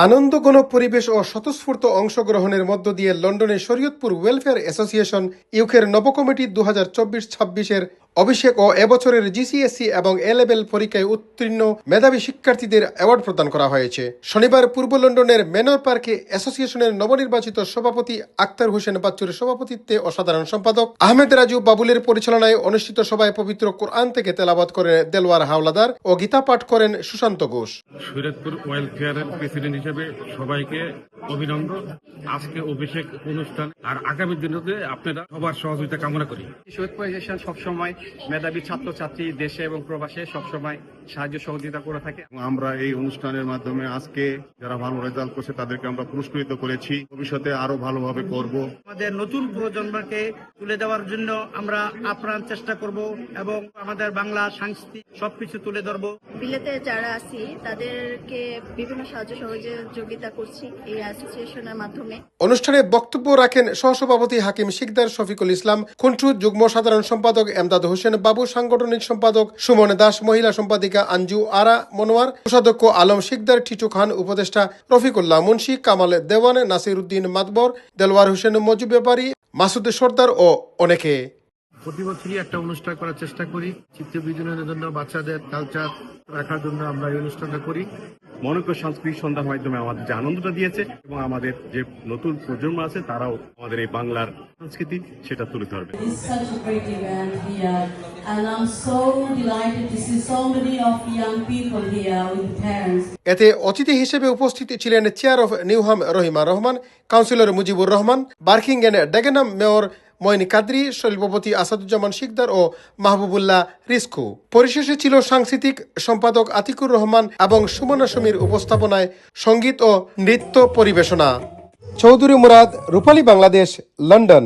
আনন্দঘন পরিবেশ ও স্বতঃস্ফূর্ত অংশগ্রহণের মধ্য দিয়ে লন্ডনে শরীয়তপুর ওয়েলফেয়ার অ্যাসোসিয়েশন ইউকের নবকমিটি 2024-26-এর অভিষেক ও এবছরের জিসিএসসি এবং এ লেভেল পরীক্ষায় উত্তীর্ণ মেধাবী শিক্ষার্থীদের অ্যাওয়ার্ড প্রদান করা হয়েছে। শনিবার পূর্ব লন্ডনের ম্যানর পার্কে অ্যাসোসিয়েশনের নবনির্বাচিত সভাপতি আক্তার হোসেন বাচ্চুর সভাপতিত্বে ও সাধারণ সম্পাদক আহমেদ রাজু বাবুলের পরিচালনায় অনুষ্ঠিত সভায় পবিত্র কোরআন থেকে তেলাওয়াত করেন দেলোয়ার হাওলাদার ও গীতা পাঠ করেন সুশান্ত ঘোষ। শরীয়তপুর ওয়েলফেয়ারের প্রেসিডেন্ট হিসেবে সবাইকে অভিনন্দন। আজকে অভিষেক অনুষ্ঠান আর আগামী দিনতে আপনারা সবার সহযোগিতা কামনা করি। শরীয়তপুর সবসময় মেধাবী ছাত্রছাত্রী দেশে এবং প্রবাসে সবসময় সাহায্য সহযোগিতা করে থাকে। আমরা এই অনুষ্ঠানের মাধ্যমে আজকে যারা ভালো রেজাল্ট করছে তাদেরকে আমরা পুরস্কৃত করেছি। ভবিষ্যতে আরো ভালোভাবে করব। আমাদের নতুন প্রজন্মকে তুলে দেওয়ার জন্য আমরা আপ্রাণ চেষ্টা করব এবং আমাদের বাংলা সংস্কৃতি সবকিছু তুলে ধরবো। বিলেতে যারা আছি তাদেরকে বিভিন্ন সাহায্য সহযোগিতা করছি এই অ্যাসোসিয়েশনের মাধ্যমে। অনুষ্ঠানে বক্তব্য রাখেন সহসভাপতি হাকিম শিকদার শফিকুল ইসলাম, কুন্টু যুগ্ম সাধারণ সম্পাদক এমদাদ হোসেন বাবু, সাংগঠনিক সম্পাদক সুমন দাস, মহিলা সম্পাদিকা আঞ্জু আরা মনোয়ার, কোষাধ্যক্ষ আলম শিকদার, টিটু খান, উপদেষ্টা রফিকুল্লাহ মুন্সি, কামাল দেওয়ান, নাসির উদ্দিন মাতবর, দেলওয়ার হোসেন মজু ব্যাপারী, মাসুদ সর্দার ও অনেকে। প্রতি বছরই একটা অনুষ্ঠান করার চেষ্টা করি চিত্ত বিনোদনের জন্য, বাচ্চাদের কালচার রাখার জন্য আমরা এই অনুষ্ঠানটা করি। মনোজ্ঞ সাংস্কৃতিক সন্ধ্যার মাধ্যমে আমাদের যে আনন্দটা দিয়েছে এবং আমাদের যে নতুন প্রজন্ম আছে তারাও আমাদের এই বাংলার সংস্কৃতি সেটা তুলে ধরবে। এতে অতিথি হিসেবে উপস্থিত ছিলেন chair of Newham Rahima Rahman, councillor Mujibur Rahman, Barkingham Dagenham mayor Moin Qadri, শিল্পপতি আসাদুজ্জামান শিকদার ও মাহবুবুল্লাহ রিস্কু। পরিশেষে ছিল সাংস্কৃতিক সম্পাদক আতিকুর রহমান এবং সুমনা সমীর উপস্থাপনায় সঙ্গীত ও নৃত্য পরিবেশনা। চৌধুরী মুরাদ, রূপালী বাংলাদেশ, লন্ডন।